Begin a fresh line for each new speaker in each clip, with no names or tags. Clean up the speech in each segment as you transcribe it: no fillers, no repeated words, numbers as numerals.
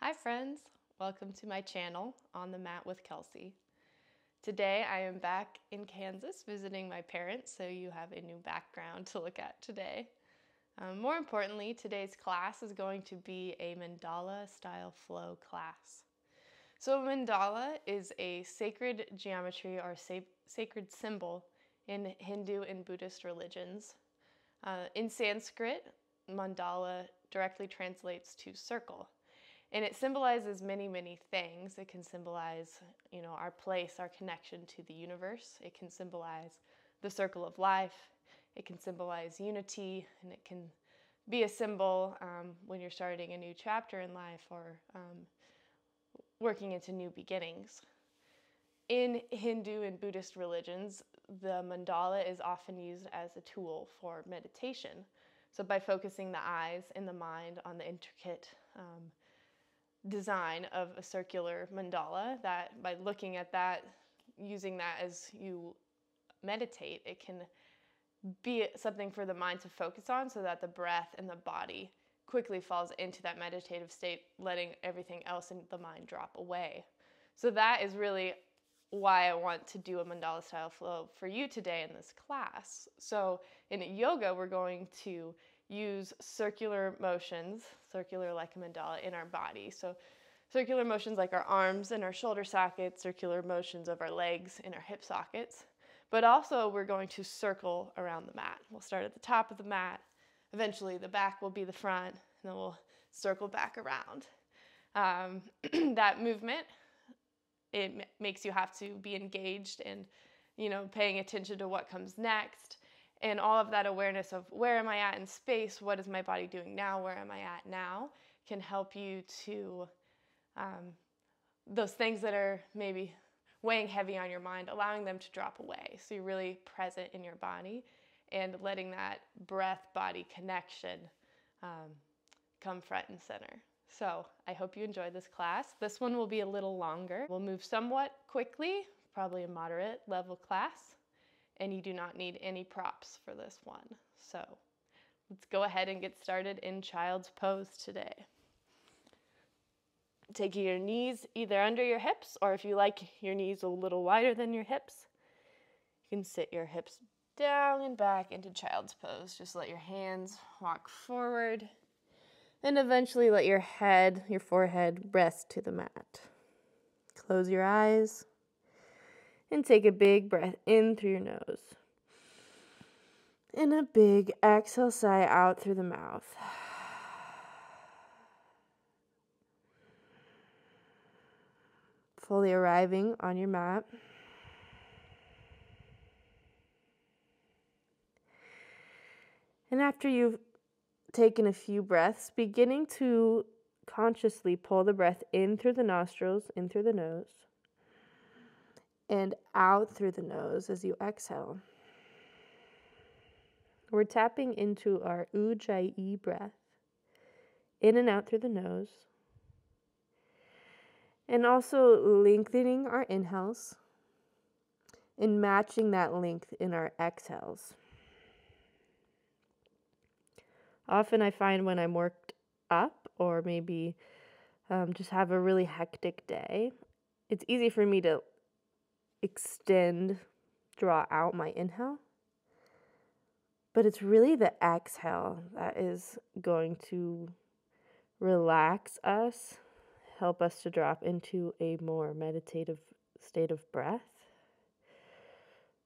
Hi friends, welcome to my channel, On the Mat with Kelsey. Today I am back in Kansas visiting my parents, so you have a new background to look at today. More importantly, today's class is going to be a Mandala style flow class. So mandala is a sacred geometry or sacred symbol in Hindu and Buddhist religions. In Sanskrit, mandala directly translates to circle. And it symbolizes many, many things. It can symbolize, our place, our connection to the universe. It can symbolize the circle of life. It can symbolize unity, and it can be a symbol when you're starting a new chapter in life or working into new beginnings. In Hindu and Buddhist religions, the mandala is often used as a tool for meditation. So by focusing the eyes and the mind on the intricate design of a circular mandala, that by looking at that, using that as you meditate, it can be something for the mind to focus on so that the breath and the body quickly falls into that meditative state, letting everything else in the mind drop away. So that is really why I want to do a mandala style flow for you today in this class. So in yoga, we're going to use circular motions, circular like a mandala, in our body. So circular motions like our arms and our shoulder sockets, circular motions of our legs in our hip sockets. But also we're going to circle around the mat. We'll start at the top of the mat. Eventually the back will be the front, and then we'll circle back around. That movement, it makes you have to be engaged and, paying attention to what comes next. And all of that awareness of where am I at in space, what is my body doing now, where am I at now, can help you to those things that are maybe weighing heavy on your mind, allowing them to drop away. So you're really present in your body and letting that breath-body connection come front and center. So I hope you enjoyed this class. This one will be a little longer. We'll move somewhat quickly, probably a moderate level class, and you do not need any props for this one. So let's go ahead and get started in child's pose today. Taking your knees either under your hips, or if you like your knees a little wider than your hips, you can sit your hips down and back into child's pose. Just let your hands walk forward, and eventually let your head, your forehead, rest to the mat. Close your eyes and take a big breath in through your nose. And a big exhale, sigh out through the mouth. Fully arriving on your mat. And after you've taken a few breaths, beginning to consciously pull the breath in through the nostrils, in through the nose, and out through the nose as you exhale. We're tapping into our Ujjayi breath, in and out through the nose, and also lengthening our inhales and matching that length in our exhales. Often I find when I'm worked up or maybe just have a really hectic day, it's easy for me to extend, draw out my inhale. But it's really the exhale that is going to relax us, help us to drop into a more meditative state of breath.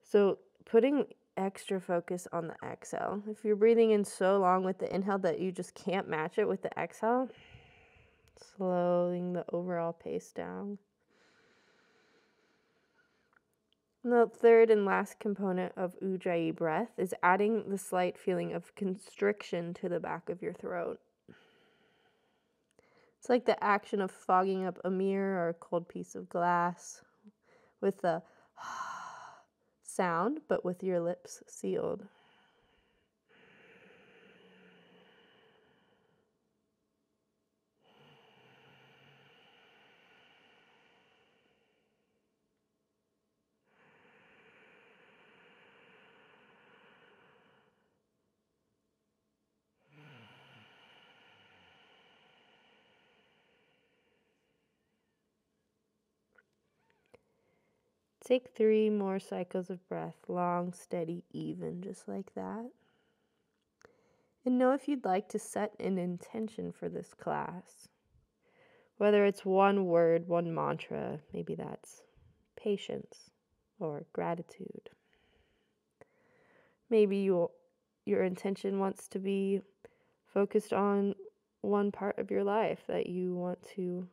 So putting extra focus on the exhale. If you're breathing in so long with the inhale that you just can't match it with the exhale, slowing the overall pace down. And the third and last component of Ujjayi breath is adding the slight feeling of constriction to the back of your throat. It's like the action of fogging up a mirror or a cold piece of glass with the sound, but with your lips sealed.
Take 3 more cycles of breath, long, steady, even, just like that. And know if you'd like to set an intention for this class. Whether it's one word, one mantra, maybe that's patience or gratitude. Maybe your intention wants to be focused on one part of your life that you want to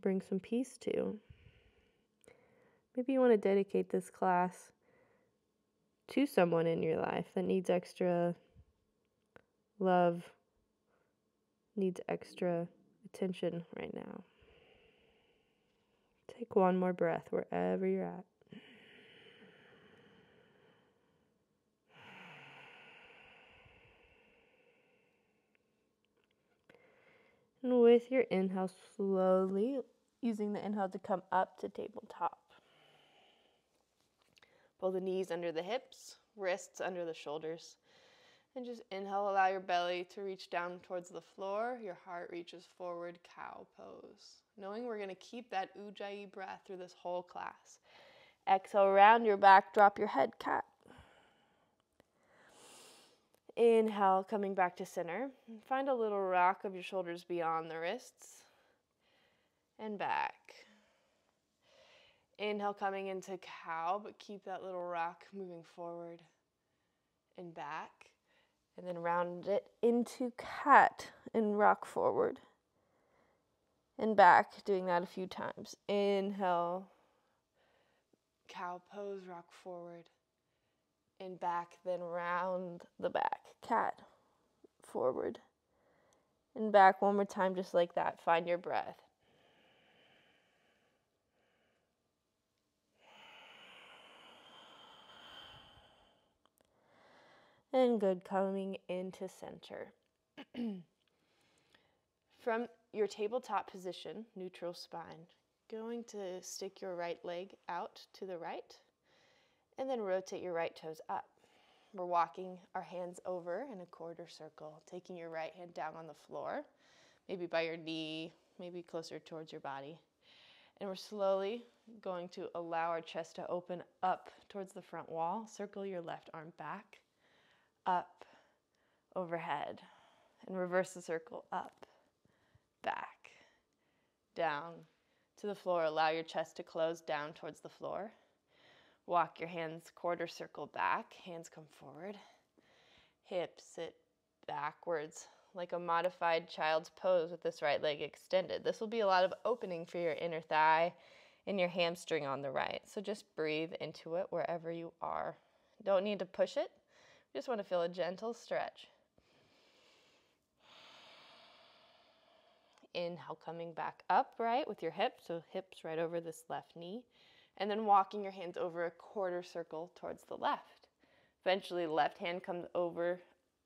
bring some peace to. Maybe you want to dedicate this class to someone in your life that needs extra love, needs extra attention right now. Take one more breath wherever you're at. And with your inhale, slowly using the inhale to come up to tabletop. Pull the knees under the hips, wrists under the shoulders. And just inhale, allow your belly to reach down towards the floor. Your heart reaches forward, cow pose. Knowing we're going to keep that ujjayi breath through this whole class. Exhale, round your back, drop your head, cat. Inhale, coming back to center. Find a little rock of your shoulders beyond the wrists. And back. Inhale, coming into cow, but keep that little rock moving forward and back. And then round it into cat and rock forward and back, doing that a few times. Inhale, cow pose, rock forward and back, then round the back, cat, forward and back. One more time, just like that. Find your breath. And good, coming into center. From your tabletop position, neutral spine, going to stick your right leg out to the right and then rotate your right toes up. We're walking our hands over in a quarter circle, taking your right hand down on the floor, maybe by your knee, maybe closer towards your body. And we're slowly going to allow our chest to open up towards the front wall. Circle your left arm back, up, overhead, and reverse the circle, up, back, down to the floor. Allow your chest to close down towards the floor. Walk your hands quarter circle back, hands come forward. Hips sit backwards like a modified child's pose with this right leg extended. This will be a lot of opening for your inner thigh and your hamstring on the right. So just breathe into it wherever you are. Don't need to push it. Just want to feel a gentle stretch. Inhale, coming back upright with your hips, so hips right over this left knee. And then walking your hands over a quarter circle towards the left. Eventually, left hand comes over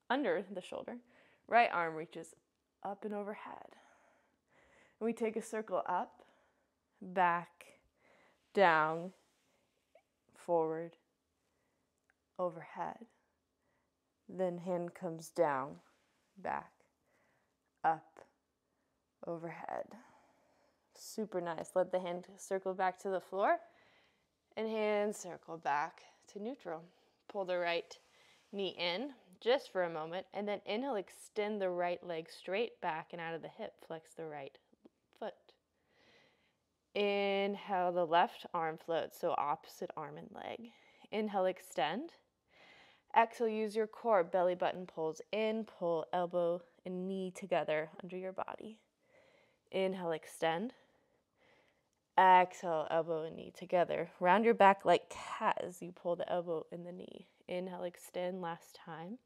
under the shoulder. Right arm reaches up and overhead. And we take a circle up, back, down, forward, overhead. Then hand comes down, back, up, overhead. Super nice. Let the hand circle back to the floor and hand circle back to neutral. Pull the right knee in just for a moment, and then inhale, extend the right leg straight back and out of the hip. Flex the right foot. Inhale, the left arm floats, so opposite arm and leg. Inhale, extend. Exhale, use your core. Belly button pulls in, pull elbow and knee together under your body. Inhale, extend. Exhale, elbow and knee together. Round your back like cat as you pull the elbow and the knee. Inhale, extend, last time.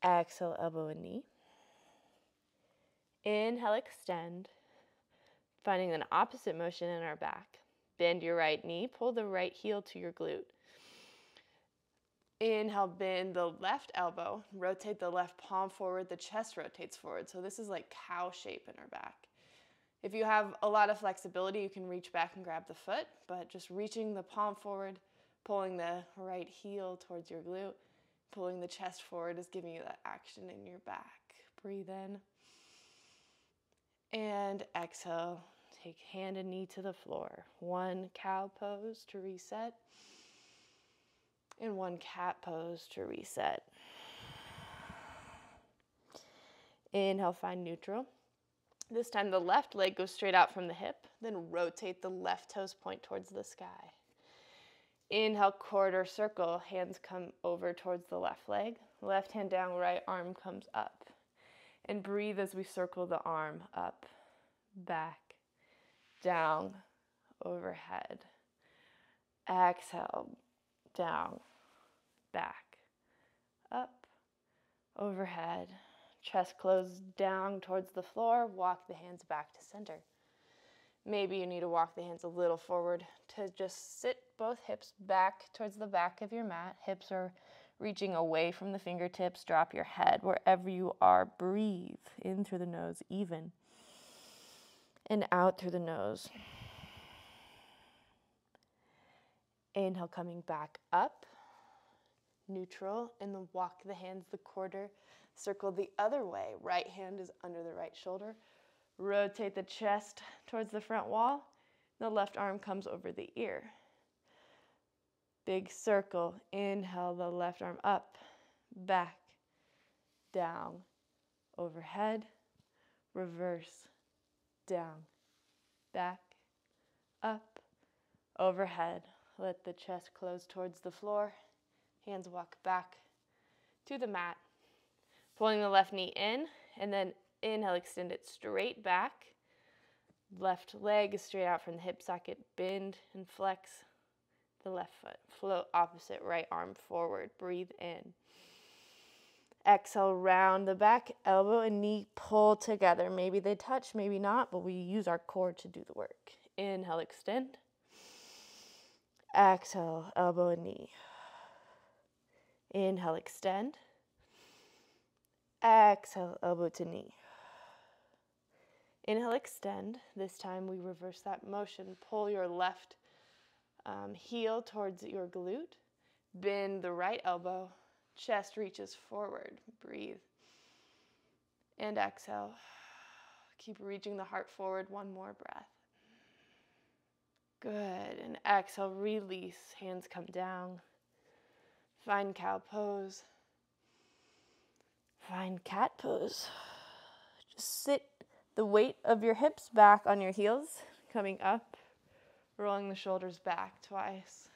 Exhale, elbow and knee. Inhale, extend. Finding an opposite motion in our back. Bend your right knee, pull the right heel to your glute. Inhale, bend the left elbow, rotate the left palm forward, the chest rotates forward. So this is like cow shape in our back. If you have a lot of flexibility, you can reach back and grab the foot, but just reaching the palm forward, pulling the right heel towards your glute, pulling the chest forward is giving you that action in your back. Breathe in and exhale. Take hand and knee to the floor. One cow pose to reset. And one cat pose to reset. Inhale, find neutral. This time the left leg goes straight out from the hip, then rotate the left toes point towards the sky. Inhale, quarter circle, hands come over towards the left leg. Left hand down, right arm comes up. And breathe as we circle the arm up, back, down, overhead. Exhale, down, back, up, overhead. Chest closed down towards the floor. Walk the hands back to center. Maybe you need to walk the hands a little forward to just sit both hips back towards the back of your mat. Hips are reaching away from the fingertips. Drop your head wherever you are. Breathe in through the nose, even. And out through the nose. Inhale, coming back up. Neutral. And then walk the hands the quarter circle the other way. Right hand is under the right shoulder. Rotate the chest towards the front wall. The left arm comes over the ear. Big circle. Inhale, the left arm up, back, down, overhead, reverse, down, back, up, overhead. Let the chest close towards the floor. Hands walk back to the mat. Pulling the left knee in, and then inhale, extend it straight back. Left leg is straight out from the hip socket. Bend and flex the left foot. Float opposite right arm forward. Breathe in. Exhale, round the back. Elbow and knee pull together. Maybe they touch, maybe not, but we use our core to do the work. Inhale, extend. Exhale, elbow and knee. Inhale, extend. Exhale, elbow to knee. Inhale, extend. This time we reverse that motion. Pull your left heel towards your glute. Bend the right elbow. Chest reaches forward. Breathe. And exhale. Keep reaching the heart forward. One more breath. Good. And exhale, release. Hands come down. Find cow pose. Find cat pose. Just sit the weight of your hips back on your heels, coming up, rolling the shoulders back twice,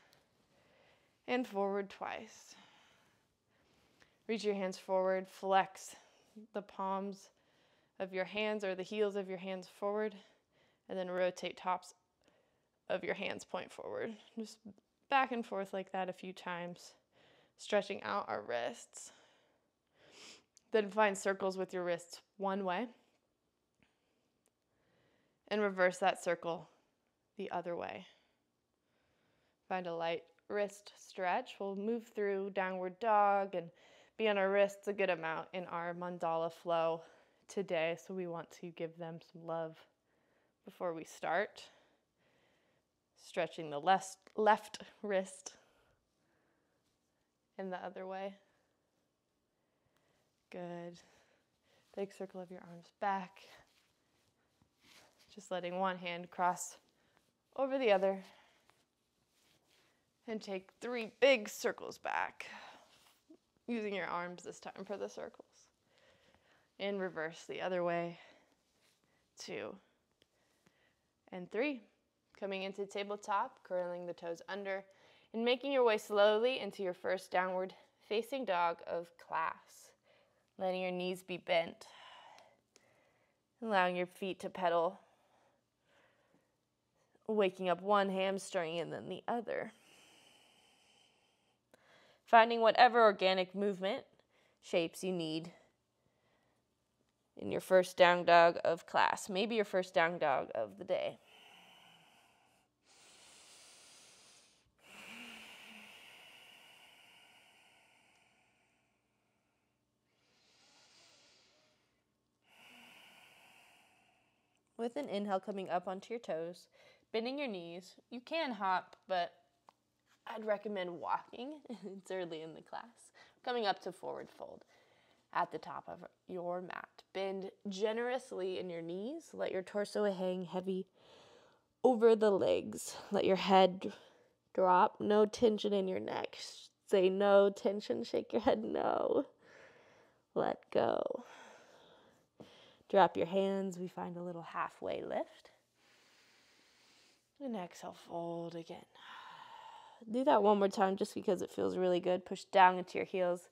and forward twice. Reach your hands forward, flex the palms of your hands or the heels of your hands forward, and then rotate tops of your hands point forward. Just back and forth like that a few times, stretching out our wrists. Then find circles with your wrists one way. And reverse that circle the other way. Find a light wrist stretch. We'll move through downward dog and be on our wrists a good amount in our Mandala Flow today. So we want to give them some love before we start. Stretching the left wrist and the other way. Good. Big circle of your arms back. Just letting one hand cross over the other. And take 3 big circles back. Using your arms this time for the circles. And reverse the other way. 2 and 3. Coming into tabletop, curling the toes under, and making your way slowly into your first downward facing dog of class. Letting your knees be bent. Allowing your feet to pedal. Waking up one hamstring and then the other. Finding whatever organic movement shapes you need in your first down dog of class. Maybe your first down dog of the day. With an inhale, coming up onto your toes, bending your knees. You can hop, but I'd recommend walking. It's early in the class. Coming up to forward fold. at the top of your mat. Bend generously in your knees. Let your torso hang heavy over the legs. Let your head drop. No tension in your neck. Say no tension. Shake your head no. Let go. Drop your hands. We find a little halfway lift. And exhale, fold again. Do that one more time just because it feels really good. Push down into your heels.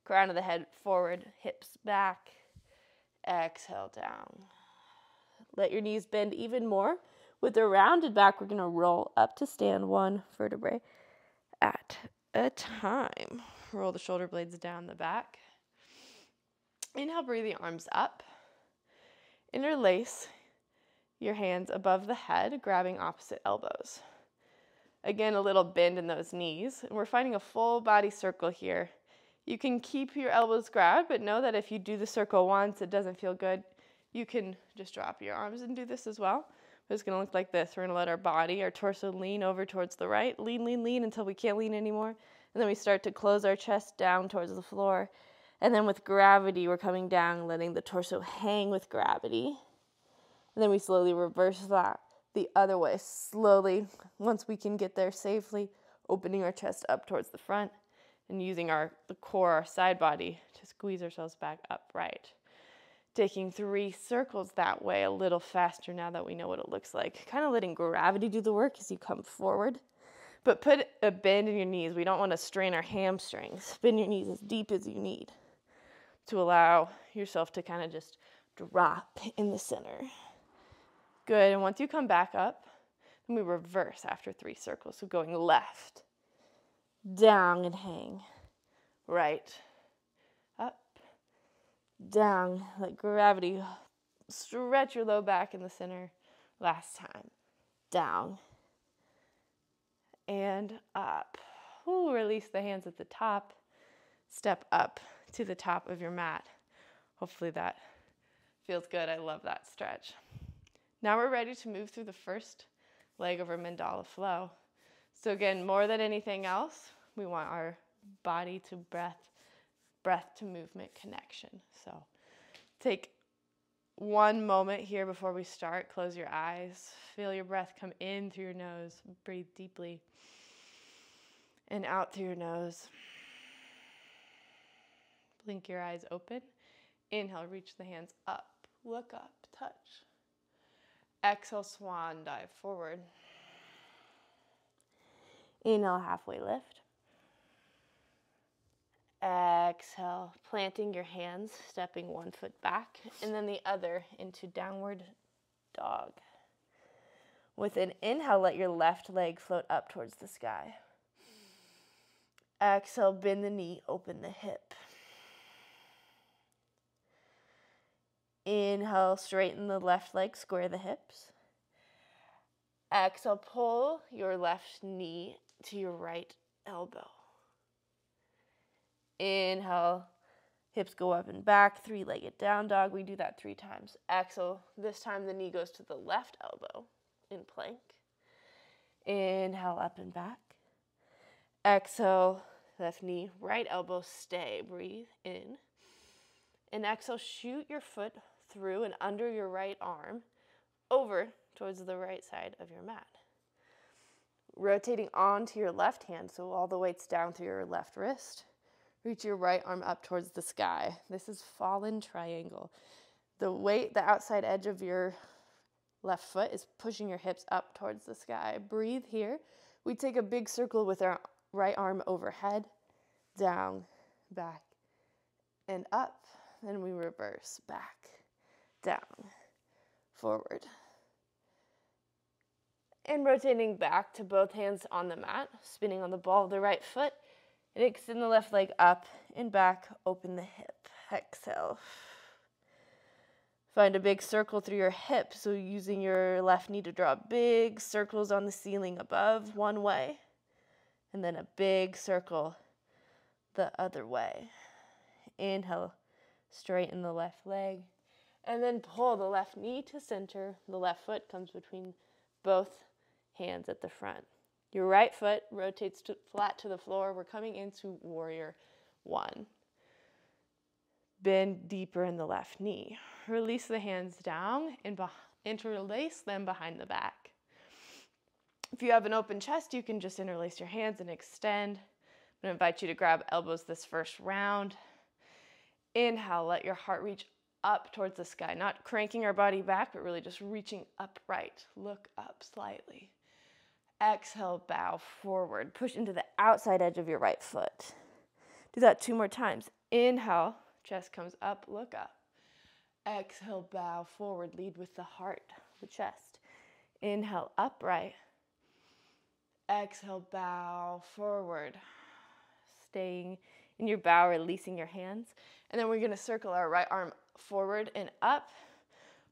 Crown of the head forward, hips back. Exhale down. Let your knees bend even more. With a rounded back, we're going to roll up to stand, one vertebrae at a time. Roll the shoulder blades down the back. Inhale, breathe the arms up. Interlace your hands above the head, grabbing opposite elbows. Again, a little bend in those knees. And we're finding a full body circle here. You can keep your elbows grabbed, but know that if you do the circle once, it doesn't feel good, you can just drop your arms and do this as well. It's going to look like this. We're going to let our body, our torso lean over towards the right. Lean, lean, lean until we can't lean anymore. And then we start to close our chest down towards the floor. And then with gravity, we're coming down, letting the torso hang with gravity. And then we slowly reverse that the other way. Slowly, once we can get there safely, opening our chest up towards the front and using the core, our side body, to squeeze ourselves back upright. Taking 3 circles that way a little faster now that we know what it looks like. Kind of letting gravity do the work as you come forward. But put a bend in your knees. We don't want to strain our hamstrings. Bend your knees as deep as you need to allow yourself to kind of just drop in the center. Good, and once you come back up, then we reverse after 3 circles. So going left, down and hang, right, up, down. Let gravity stretch your low back in the center. Last time, down and up. Ooh, release the hands at the top. Step up to the top of your mat. Hopefully that feels good. I love that stretch. Now we're ready to move through the first leg of our Mandala Flow. So again, more than anything else, we want our body to breath to movement connection. So take one moment here before we start. Close your eyes. Feel your breath come in through your nose. Breathe deeply. And out through your nose. Blink your eyes open. Inhale, reach the hands up. Look up, touch. Exhale, swan dive forward. Inhale, halfway lift. Exhale, planting your hands, stepping one foot back, and then the other into downward dog. With an inhale, let your left leg float up towards the sky. Exhale, bend the knee, open the hip. Inhale, straighten the left leg, square the hips. Exhale, pull your left knee to your right elbow. Inhale, hips go up and back, 3-legged down dog. We do that 3 times. Exhale, this time the knee goes to the left elbow in plank. Inhale, up and back. Exhale, left knee, right elbow, stay. Breathe in. And exhale, shoot your foot through and under your right arm, over towards the right side of your mat. Rotating onto your left hand, so all the weight's down through your left wrist. Reach your right arm up towards the sky. This is fallen triangle. The weight, the outside edge of your left foot is pushing your hips up towards the sky. Breathe here. We take a big circle with our right arm overhead, down, back, and up. Then we reverse, back, down, forward. And rotating back to both hands on the mat, spinning on the ball of the right foot, and extend the left leg up and back, open the hip. Exhale. Find a big circle through your hip, so using your left knee to draw big circles on the ceiling above one way, and then a big circle the other way. Inhale, straighten the left leg, and then pull the left knee to center. The left foot comes between both hands at the front. Your right foot rotates flat to the floor. We're coming into warrior 1.
Bend deeper in the left knee. Release the hands down and interlace them behind the back. If you have an open chest, you can just interlace your hands and extend. I'm going to invite you to grab elbows this first round. Inhale, let your heart reach up towards the sky, not cranking our body back, but really just reaching upright. Look up slightly. Exhale, bow forward. Push into the outside edge of your right foot. Do that 2 more times. Inhale, chest comes up, look up. Exhale, bow forward. Lead with the heart, the chest. Inhale, upright. Exhale, bow forward. Staying in your bow, releasing your hands. And then we're going to circle our right arm forward and up,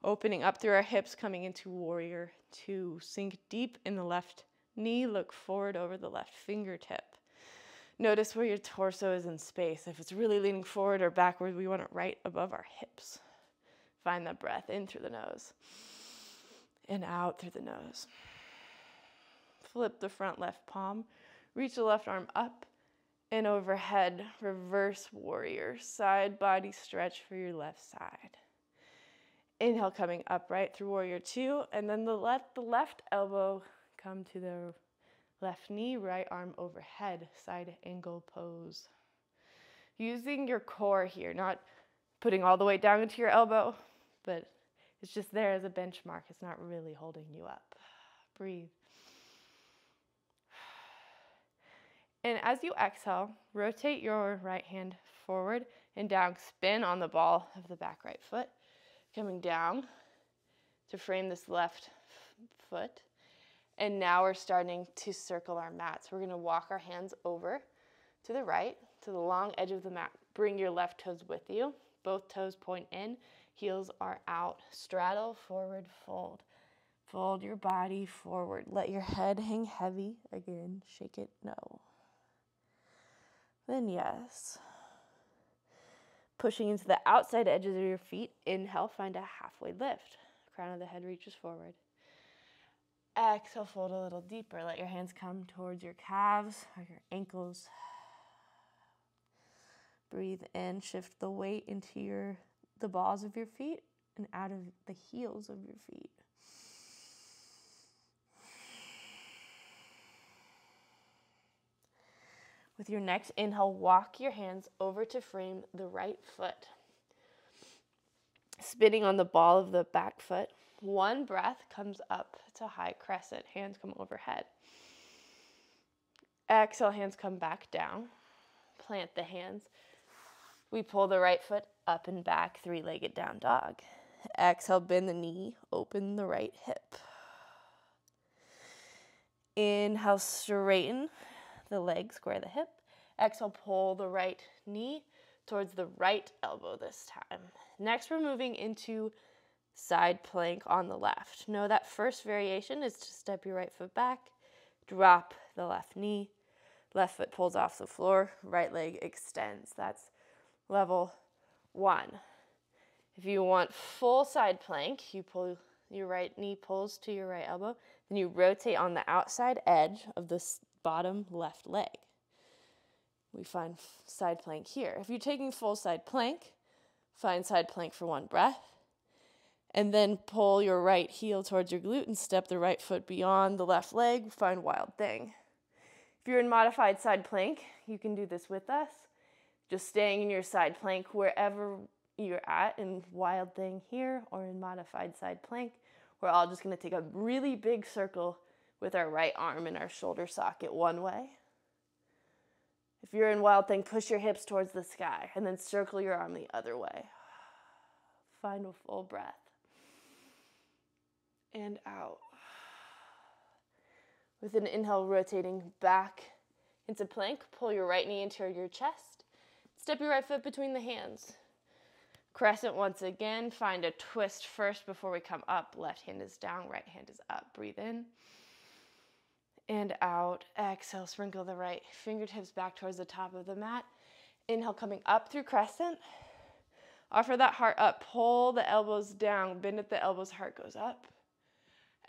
opening up through our hips, coming into warrior 2. Sink deep in the left knee, look forward over the left fingertip. Notice where your torso is in space. If it's really leaning forward or backward, we want it right above our hips. Find that breath in through the nose and out through the nose. Flip the front left palm, reach the left arm up and overhead, reverse warrior, side body stretch for your left side. Inhale, coming upright through warrior 2, and then let the left elbow come to the left knee, right arm overhead, side angle pose. Using your core here, not putting all the weight down into your elbow, but it's just there as a benchmark. It's not really holding you up. Breathe. And as you exhale, rotate your right hand forward and down. Spin on the ball of the back right foot, coming down to frame this left foot. And now we're starting to circle our mats. We're going to walk our hands over to the right, to the long edge of the mat. Bring your left toes with you. Both toes point in, heels are out. Straddle, forward, fold. Fold your body forward. Let your head hang heavy. Again, shake it, no. Then yes. Pushing into the outside edges of your feet. Inhale, find a halfway lift. Crown of the head reaches forward. Exhale, fold a little deeper. Let your hands come towards your calves or your ankles. Breathe in, shift the weight into the balls of your feet and out of the heels of your feet. With your next inhale, walk your hands over to frame the right foot. Spinning on the ball of the back foot. One breath comes up to high crescent. Hands come overhead. Exhale, hands come back down. Plant the hands. We pull the right foot up and back, 3-legged down dog. Exhale, bend the knee, open the right hip. Inhale, straighten the leg, square the hip. Exhale, pull the right knee towards the right elbow this time. Next, we're moving into side plank on the left. Know that first variation is to step your right foot back, drop the left knee, left foot pulls off the floor, right leg extends. That's level 1. If you want full side plank, you pull your right knee pulls to your right elbow, then you rotate on the outside edge of the bottom left leg. We find side plank here. If you're taking full side plank, find side plank for 1 breath, and then pull your right heel towards your glute and step the right foot beyond the left leg, find wild thing. If you're in modified side plank, you can do this with us. Just staying in your side plank wherever you're at, in wild thing here or in modified side plank. We're all just going to take a really big circle with our right arm and our shoulder socket one way. If you're in wild thing, push your hips towards the sky and then circle your arm the other way. Find a full breath. And out. With an inhale, rotating back into plank, pull your right knee into your chest. Step your right foot between the hands. Crescent once again. Find a twist first before we come up. Left hand is down, right hand is up. Breathe in and out. Exhale, sprinkle the right fingertips back towards the top of the mat. Inhale, coming up through crescent. Offer that heart up. Pull the elbows down. Bend at the elbows, heart goes up.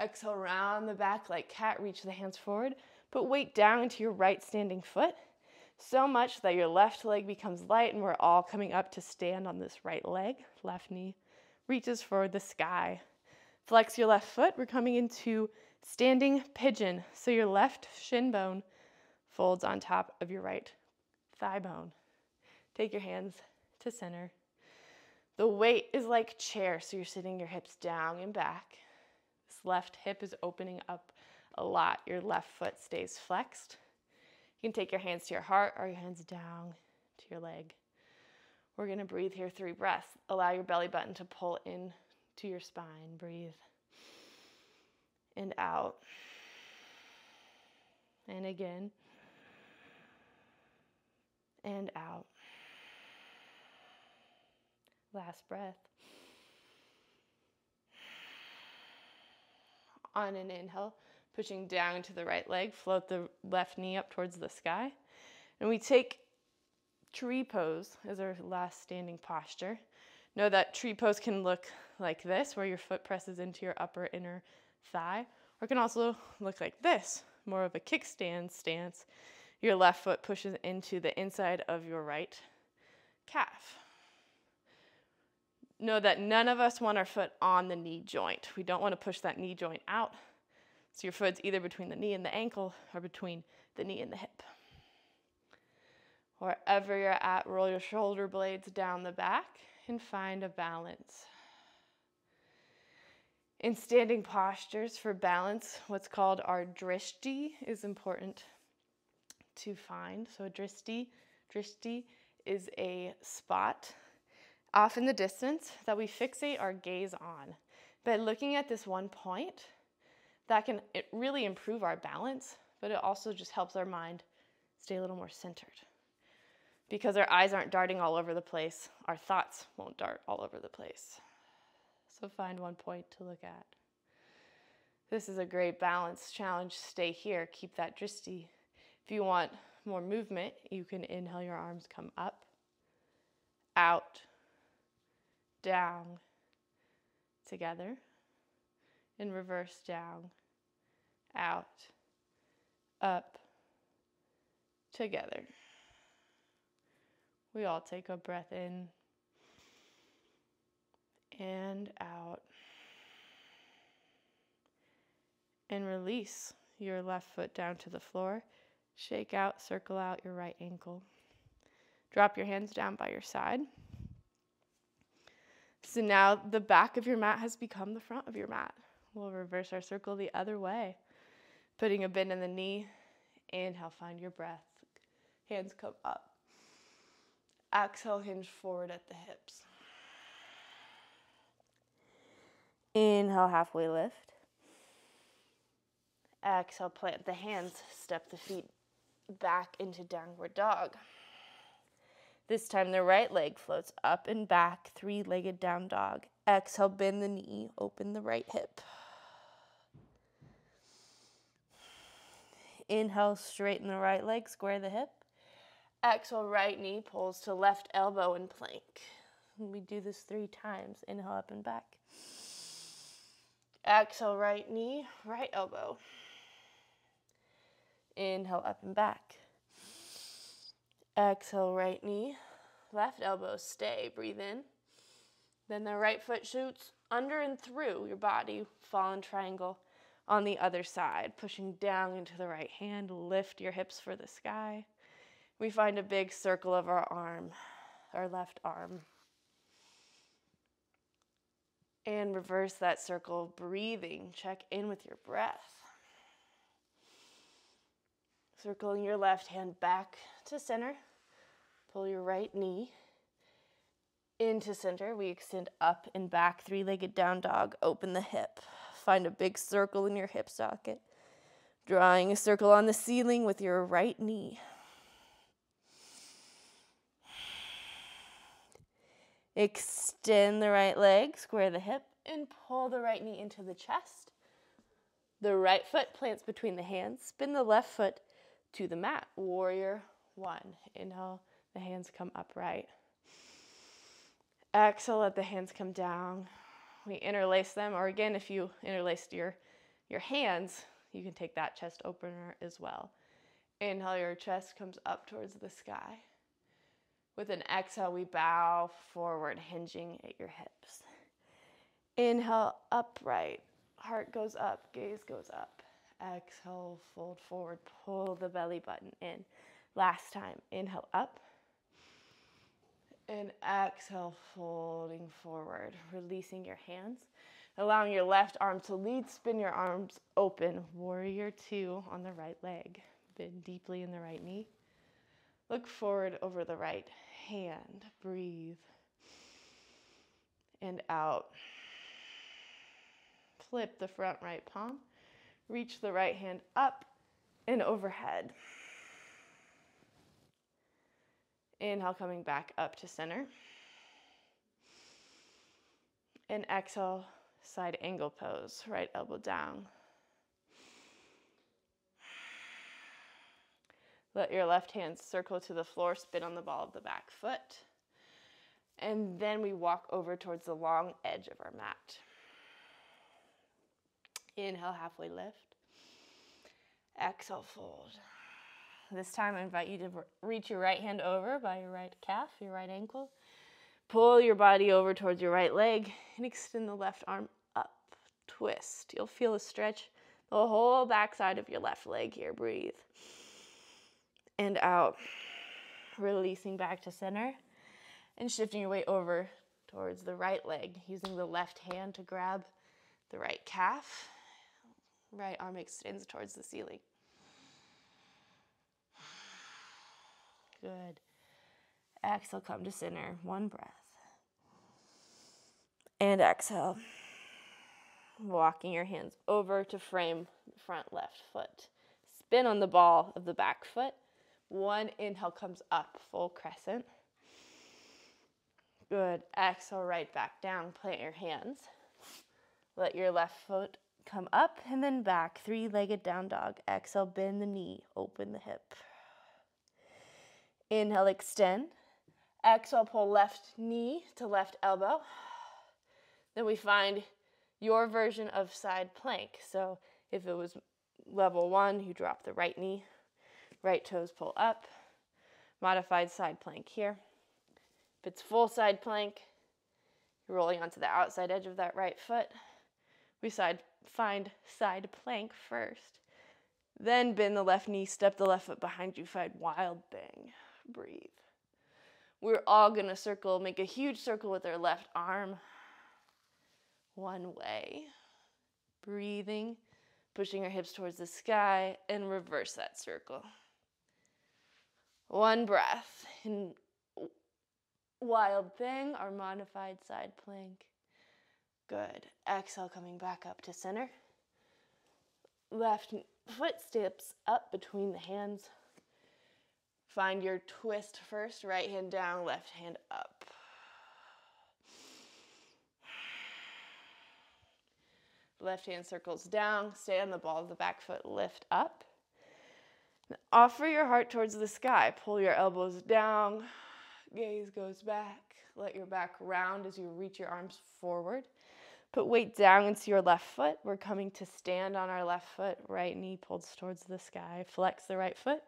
Exhale, round the back like cat. Reach the hands forward. Put weight down into your right standing foot. So much that your left leg becomes light, and we're all coming up to stand on this right leg. Left knee reaches for the sky. Flex your left foot. We're coming into standing pigeon. So your left shin bone folds on top of your right thigh bone. Take your hands to center. The weight is like chair, so you're sitting your hips down and back. This left hip is opening up a lot. Your left foot stays flexed. You can take your hands to your heart or your hands down to your leg. We're going to breathe here 3 breaths. Allow your belly button to pull in to your spine. Breathe. And out. And again. And out. Last breath. On an inhale, pushing down to the right leg, float the left knee up towards the sky. And we take tree pose as our last standing posture. Know that tree pose can look like this, where your foot presses into your upper inner thigh, or it can also look like this, more of a kickstand stance. Your left foot pushes into the inside of your right calf. Know that none of us want our foot on the knee joint. We don't want to push that knee joint out. So your foot's either between the knee and the ankle or between the knee and the hip. Wherever you're at, roll your shoulder blades down the back and find a balance. In standing postures for balance, what's called our drishti is important to find. So drishti is a spot off in the distance that we fixate our gaze on. By looking at this one point, that can really improve our balance, but it also just helps our mind stay a little more centered. Because our eyes aren't darting all over the place, our thoughts won't dart all over the place. So find one point to look at. This is a great balance challenge. Stay here, keep that drishti. If you want more movement, you can inhale, your arms come up, out, down, together, and reverse down, out, up, together. We all take a breath in and out, and release your left foot down to the floor. Shake out, circle out your right ankle. Drop your hands down by your side. So now the back of your mat has become the front of your mat. We'll reverse our circle the other way. Putting a bend in the knee. Inhale, find your breath. Hands come up. Exhale, hinge forward at the hips. Inhale, halfway lift. Exhale, plant the hands, step the feet back into downward dog. This time the right leg floats up and back, 3-legged down dog. Exhale, bend the knee, open the right hip. Inhale, straighten the right leg, square the hip. Exhale, right knee pulls to left elbow and plank. We do this 3 times. Inhale, up and back. Exhale, right knee, right elbow. Inhale, up and back. Exhale, right knee, left elbow, stay, breathe in. Then the right foot shoots under and through your body, fallen triangle on the other side, pushing down into the right hand, lift your hips for the sky. We find a big circle of our arm, our left arm. And reverse that circle, breathing, check in with your breath. Circling your left hand back to center. Pull your right knee into center. We extend up and back, 3-legged down dog. Open the hip. Find a big circle in your hip socket. Drawing a circle on the ceiling with your right knee. Extend the right leg, square the hip, and pull the right knee into the chest. The right foot plants between the hands. Spin the left foot to the mat. Warrior 1. Inhale, the hands come upright. Exhale, let the hands come down. We interlace them, or again, if you interlaced your hands, you can take that chest opener as well. Inhale, your chest comes up towards the sky. With an exhale, we bow forward, hinging at your hips. Inhale, upright. Heart goes up, gaze goes up. Exhale, fold forward, pull the belly button in. Last time, inhale up. And exhale, folding forward, releasing your hands. Allowing your left arm to lead, spin your arms open. Warrior two on the right leg. Bend deeply in the right knee. Look forward over the right hand. Breathe. And out. Flip the front right palm. Reach the right hand up and overhead. Inhale, coming back up to center. And exhale, side angle pose. Right elbow down. Let your left hand circle to the floor, spin on the ball of the back foot. And then we walk over towards the long edge of our mat. Inhale, halfway lift. Exhale, fold. This time I invite you to reach your right hand over by your right calf, your right ankle. Pull your body over towards your right leg and extend the left arm up. Twist. You'll feel a stretch the whole backside of your left leg here. Breathe. And out. Releasing back to center and shifting your weight over towards the right leg, using the left hand to grab the right calf. Right arm extends towards the ceiling. Good. Exhale, come to center. One breath. And exhale. Walking your hands over to frame the front left foot. Spin on the ball of the back foot. One inhale comes up, full crescent. Good. Exhale, right back down. Plant your hands. Let your left foot come up and then back. Three-legged down dog. Exhale, bend the knee, open the hip. Inhale, extend. Exhale, pull left knee to left elbow. Then we find your version of side plank. So if it was level one, you drop the right knee, right toes pull up. Modified side plank here. If it's full side plank, you're rolling onto the outside edge of that right foot. We find side plank first. Then bend the left knee, step the left foot behind you, find wild thing. Breathe. We're all gonna circle, make a huge circle with our left arm. One way. Breathing, pushing our hips towards the sky, and reverse that circle. One breath. In wild thing, our modified side plank. Good. Exhale, coming back up to center. Left foot steps up between the hands. Find your twist first. Right hand down, left hand up. Left hand circles down. Stay on the ball of the back foot. Lift up. Offer your heart towards the sky. Pull your elbows down. Gaze goes back. Let your back round as you reach your arms forward. Put weight down into your left foot. We're coming to stand on our left foot. Right knee pulled towards the sky. Flex the right foot.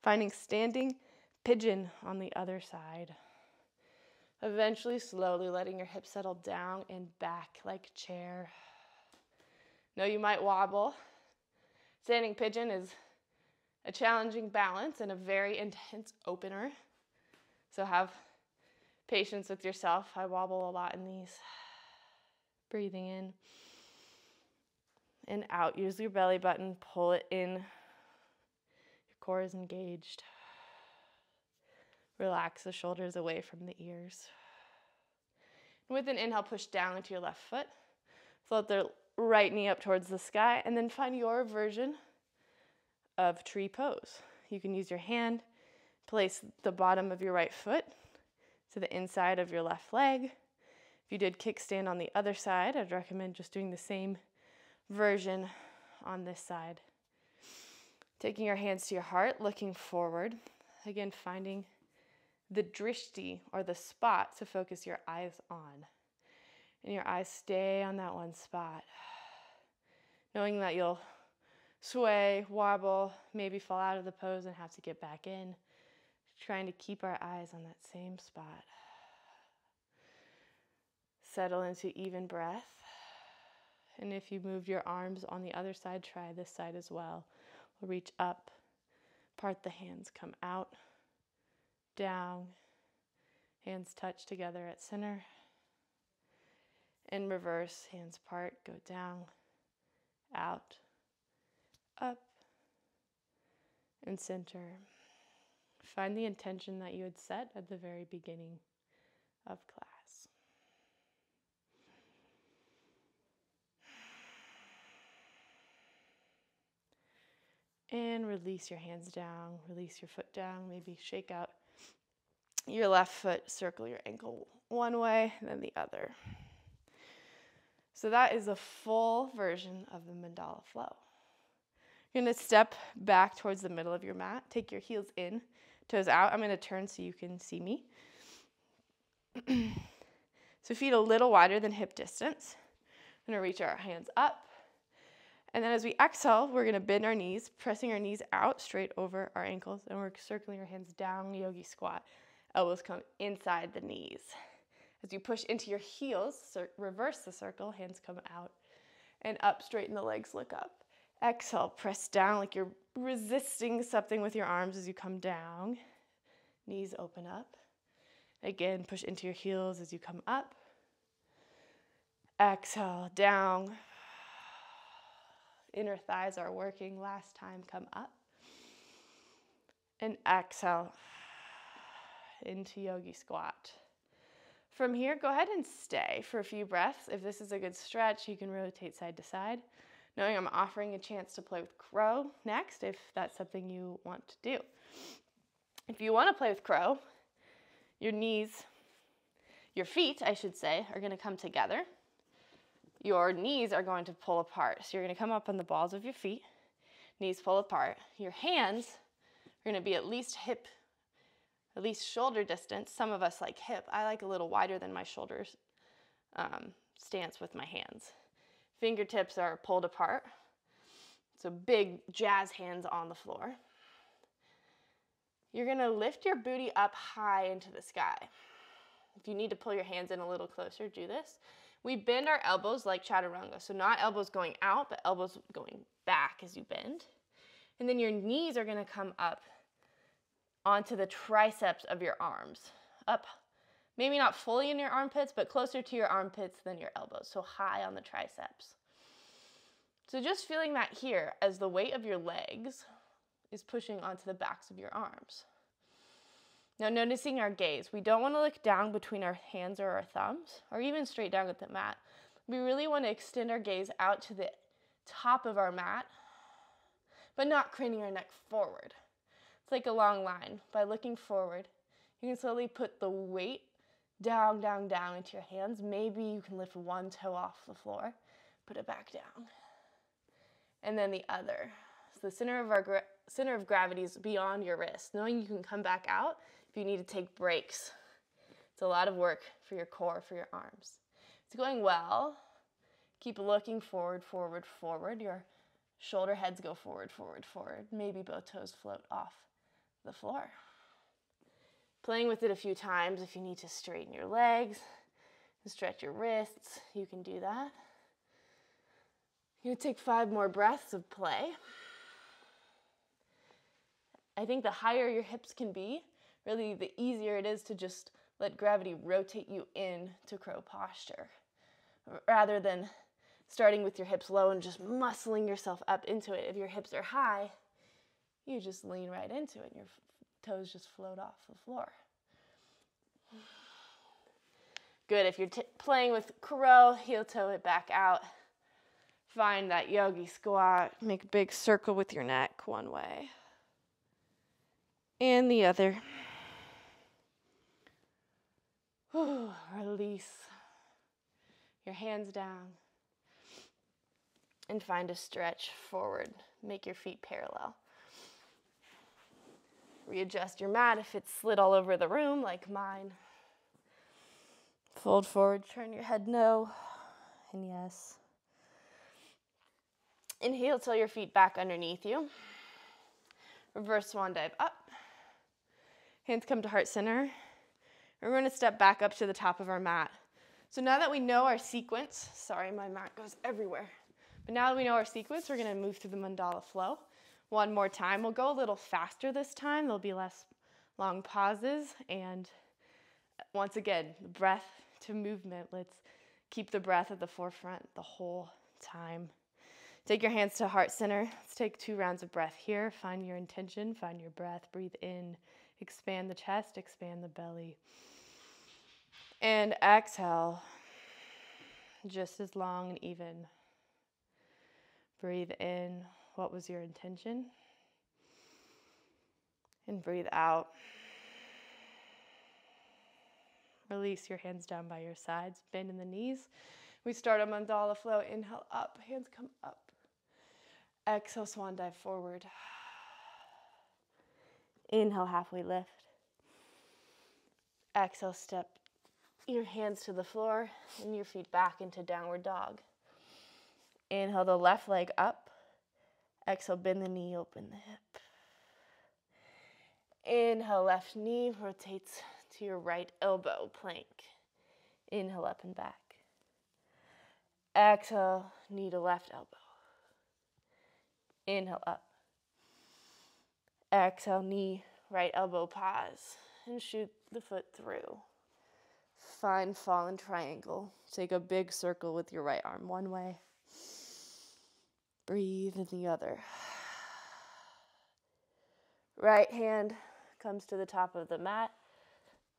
Finding standing pigeon on the other side. Eventually, slowly letting your hips settle down and back like chair. Know you might wobble. Standing pigeon is a challenging balance and a very intense opener. So have patience with yourself. I wobble a lot in these. Breathing in and out. Use your belly button. Pull it in. Your core is engaged. Relax the shoulders away from the ears. And with an inhale, push down into your left foot. Float the right knee up towards the sky, and then find your version of tree pose. You can use your hand, place the bottom of your right foot to the inside of your left leg. If you did kickstand on the other side, I'd recommend just doing the same version on this side. Taking your hands to your heart, looking forward. Again, finding the drishti, or the spot to focus your eyes on. And your eyes stay on that one spot. Knowing that you'll sway, wobble, maybe fall out of the pose and have to get back in. Trying to keep our eyes on that same spot. Settle into even breath. And if you moved your arms on the other side, try this side as well. We'll reach up, part the hands, come out, down, hands touch together at center. In reverse, hands part, go down, out, up, and center. Find the intention that you had set at the very beginning of class. And release your hands down, release your foot down, maybe shake out your left foot, circle your ankle one way, then the other. So that is a full version of the Mandala Flow. You're going to step back towards the middle of your mat, take your heels in, toes out. I'm going to turn so you can see me. So feet a little wider than hip distance. We're going to reach our hands up. And then as we exhale, we're going to bend our knees, pressing our knees out straight over our ankles. And we're circling our hands down, Yogi Squat. Elbows come inside the knees. As you push into your heels, reverse the circle, hands come out. And up, straighten the legs, look up. Exhale, press down like you're resisting something with your arms as you come down. Knees open up. Again, push into your heels as you come up. Exhale, down. Inner thighs are working. Last time, come up. And exhale into Yogi Squat. From here, go ahead and stay for a few breaths. If this is a good stretch, you can rotate side to side. Knowing I'm offering a chance to play with crow next, if that's something you want to do. If you want to play with crow, your feet, I should say, are going to come together. Your knees are going to pull apart. So you're going to come up on the balls of your feet, knees pull apart. Your hands are going to be at least shoulder distance. Some of us like hip. I like a little wider than my shoulders stance with my hands. Fingertips are pulled apart. So big jazz hands on the floor. You're going to lift your booty up high into the sky. If you need to pull your hands in a little closer, do this. We bend our elbows like chaturanga. So not elbows going out, but elbows going back as you bend. And then your knees are going to come up onto the triceps of your arms. Up, maybe not fully in your armpits, but closer to your armpits than your elbows. So high on the triceps. So just feeling that here as the weight of your legs is pushing onto the backs of your arms. Now noticing our gaze. We don't want to look down between our hands or our thumbs, or even straight down at the mat. We really want to extend our gaze out to the top of our mat, but not craning our neck forward. It's like a long line. By looking forward, you can slowly put the weight down, down, down into your hands. Maybe you can lift one toe off the floor, put it back down. And then the other. So the center of gravity is beyond your wrist, knowing you can come back out if you need to take breaks. It's a lot of work for your core, for your arms. It's going well. Keep looking forward, forward, forward. Your shoulder heads go forward, forward, forward. Maybe both toes float off the floor. Playing with it a few times. If you need to straighten your legs and stretch your wrists, you can do that. You're going to take 5 more breaths of play. I think the higher your hips can be, really the easier it is to just let gravity rotate you into crow posture, rather than starting with your hips low and just muscling yourself up into it. If your hips are high, you just lean right into it and your toes just float off the floor. Good. If you're playing with crow, heel toe it back out. Find that Yogi Squat. Make a big circle with your neck one way and the other. Release your hands down and find a stretch forward. Make your feet parallel. Readjust your mat if it's slid all over the room like mine. Fold forward, turn your head no and yes.
Inhale till your feet back underneath you. Reverse swan dive up. Hands come to heart center. We're going to step back up to the top of our mat. So now that we know our sequence, sorry, my mat goes everywhere. But now that we know our sequence, we're going to move through the Mandala Flow. One more time. We'll go a little faster this time. There'll be less long pauses. And once again, the breath to movement. Let's keep the breath at the forefront the whole time. Take your hands to heart center. Let's take 2 rounds of breath here. Find your intention, find your breath. Breathe in, expand the chest, expand the belly. And exhale, just as long and even. Breathe in, what was your intention? And breathe out. Release your hands down by your sides, bend in the knees. We start a Mandala Flow. Inhale up, hands come up. Exhale, swan dive forward. Inhale, halfway lift. Exhale, step your hands to the floor and your feet back into downward dog. Inhale the left leg up. Exhale, bend the knee, open the hip. Inhale, left knee rotates to your right elbow, plank. Inhale, up and back. Exhale, knee to left elbow. Inhale, up. Exhale, knee, right elbow, pause, and shoot the foot through. Find fallen triangle. Take a big circle with your right arm one way. Breathe in the other. Right hand comes to the top of the mat.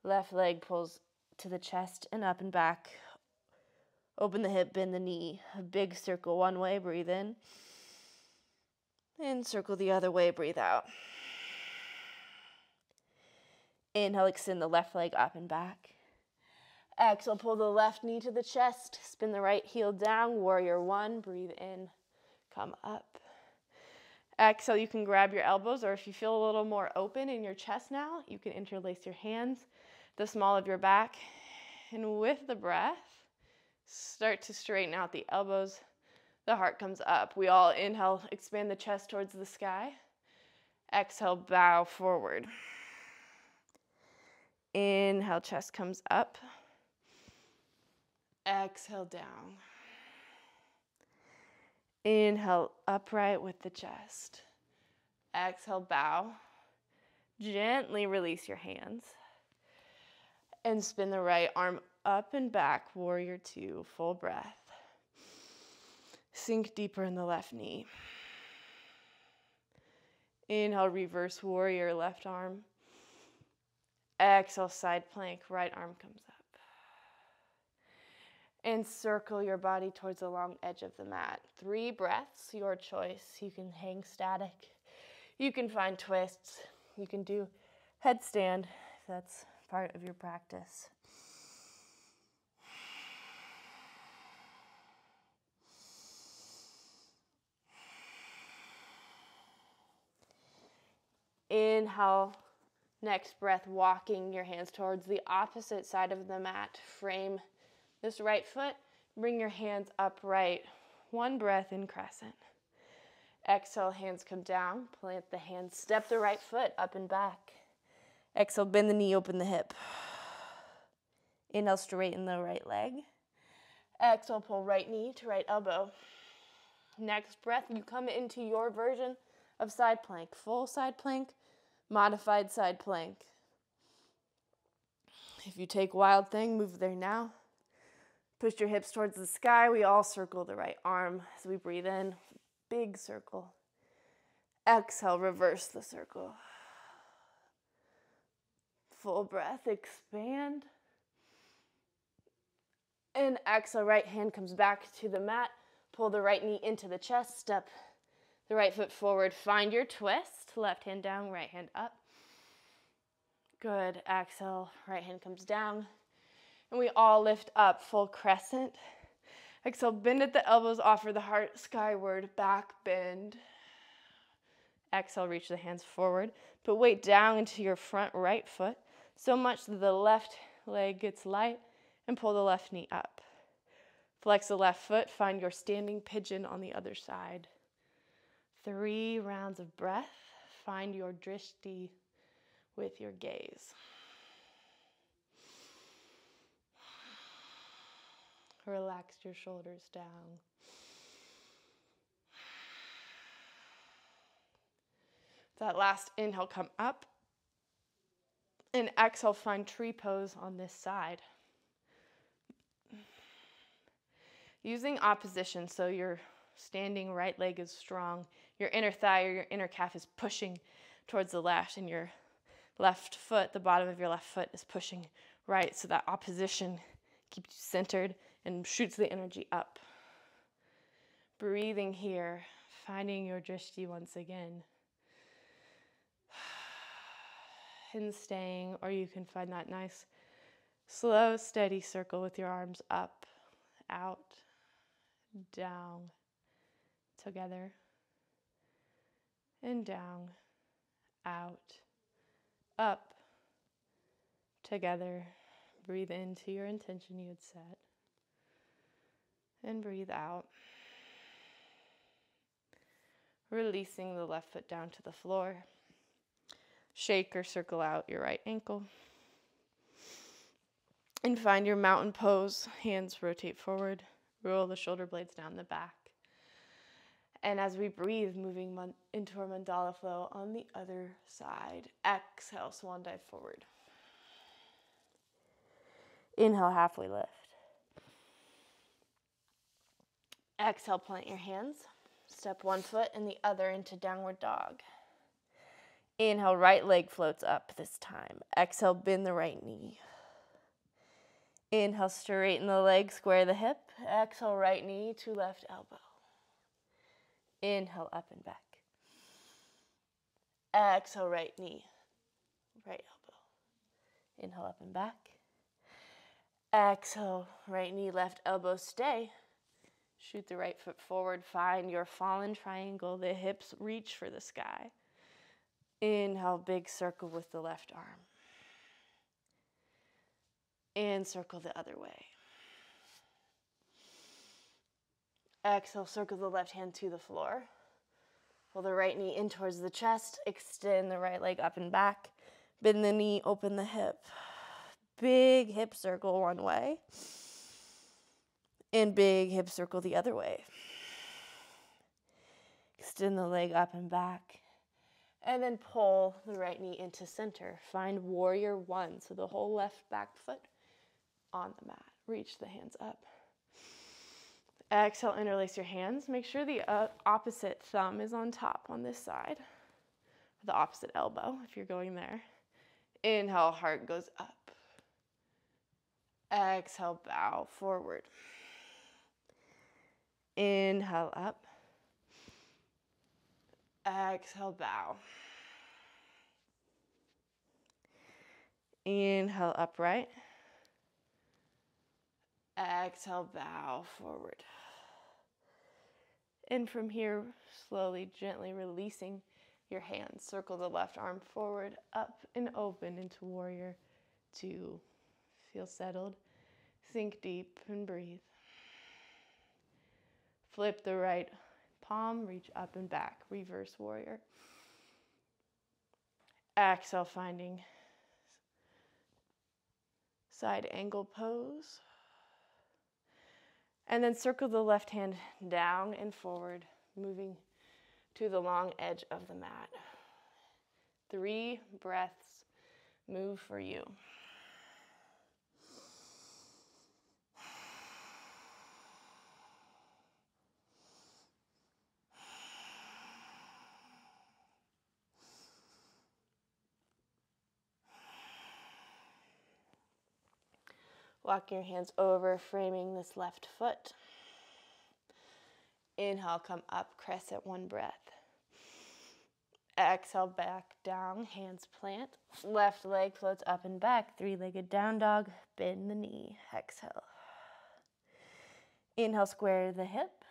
Left leg pulls to the chest and up and back. Open the hip, bend the knee. A big circle one way, breathe in. And circle the other way, breathe out. Inhale, extend the left leg up and back. Exhale, pull the left knee to the chest. Spin the right heel down, warrior one. Breathe in, come up. Exhale, you can grab your elbows, or if you feel a little more open in your chest now, you can interlace your hands, the small of your back. And with the breath, start to straighten out the elbows. The heart comes up. We all inhale, expand the chest towards the sky. Exhale, bow forward. Inhale, chest comes up. Exhale, down. Inhale, upright with the chest. Exhale, bow. Gently release your hands. And spin the right arm up and back, warrior two, full breath. Sink deeper in the left knee. Inhale, reverse warrior, left arm. Exhale, side plank, right arm comes up. And circle your body towards the long edge of the mat. 3 breaths, your choice. You can hang static. You can find twists. You can do headstand if that's part of your practice. Inhale, next breath, walking your hands towards the opposite side of the mat. Frame this right foot, bring your hands upright. 1 breath in crescent. Exhale, hands come down, plant the hands, step the right foot up and back. Exhale, bend the knee, open the hip. Inhale, straighten the right leg. Exhale, pull right knee to right elbow. Next breath, you come into your version of side plank. Full side plank, modified side plank. If you take wild thing, move there now. Push your hips towards the sky. We all circle the right arm as we breathe in. Big circle. Exhale, reverse the circle. Full breath, expand. And exhale, right hand comes back to the mat. Pull the right knee into the chest. Step the right foot forward. Find your twist. Left hand down, right hand up. Good. Exhale, right hand comes down. And we all lift up, full crescent. Exhale, bend at the elbows, offer the heart skyward, back bend. Exhale, reach the hands forward. Put weight down into your front right foot, so much that the left leg gets light, and pull the left knee up. Flex the left foot, find your standing pigeon on the other side.
3 rounds of breath. Find your drishti with your gaze. Relax your shoulders down. That last inhale, come up. And exhale, find tree pose on this side. Using opposition, so your standing right leg is strong. Your inner thigh or your inner calf is pushing towards the left, and your left foot, the bottom of your left foot, is pushing right. So that opposition keeps you centered and shoots the energy up. Breathing here, finding your drishti once again. And staying, or you can find that nice, slow, steady circle with your arms up, out, down, together, and down, out, up, together. Breathe into your intention you had set, and breathe out. Releasing the left foot down to the floor. Shake or circle out your right ankle. And find your mountain pose. Hands rotate forward. Roll the shoulder blades down the back. And as we breathe, moving into our mandala flow on the other side. Exhale, swan dive forward. Inhale, halfway lift. Exhale, plant your hands. Step one foot and the other into downward dog. Inhale, right leg floats up this time. Exhale, bend the right knee. Inhale, straighten the leg, square the hip. Exhale, right knee to left elbow. Inhale, up and back. Exhale, right knee, right elbow. Inhale, up and back. Exhale, right knee, left elbow, stay. Shoot the right foot forward. Find your fallen triangle. The hips reach for the sky. Inhale, big circle with the left arm. And circle the other way. Exhale, circle the left hand to the floor. Pull the right knee in towards the chest. Extend the right leg up and back. Bend the knee, open the hip. Big hip circle one way. And big hip circle the other way. Extend the leg up and back. And then pull the right knee into center. Find warrior one. So the whole left back foot on the mat. Reach the hands up. Exhale, interlace your hands. Make sure the opposite thumb is on top on this side. The opposite elbow, if you're going there. Inhale, heart goes up. Exhale, bow forward. Inhale, up. Exhale, bow. Inhale, upright. Exhale, bow forward. And from here, slowly, gently releasing your hands. Circle the left arm forward, up and open into warrior two. Feel settled. Sink deep and breathe. Flip the right palm, reach up and back. Reverse warrior. Exhale, finding side angle pose. And then circle the left hand down and forward, moving to the long edge of the mat. 3 breaths, move for you. Walk your hands over, framing this left foot. Inhale, come up, crescent, one breath. Exhale, back down, hands plant. Left leg floats up and back, 3-legged down dog. Bend the knee, exhale. Inhale, square the hip.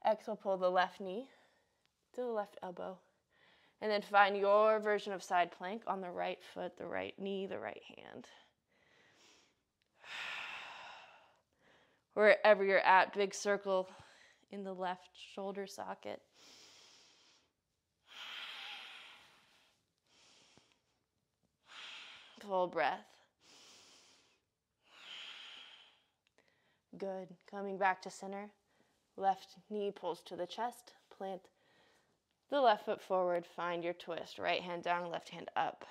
Exhale, pull the left knee to the left elbow. And then find your version of side plank on the right foot, the right knee, the right hand. Wherever you're at, big circle
in the left shoulder socket. Full breath. Good. Coming back to center. Left knee pulls to the chest. Plant the left foot forward. Find your twist. Right hand down, left hand up.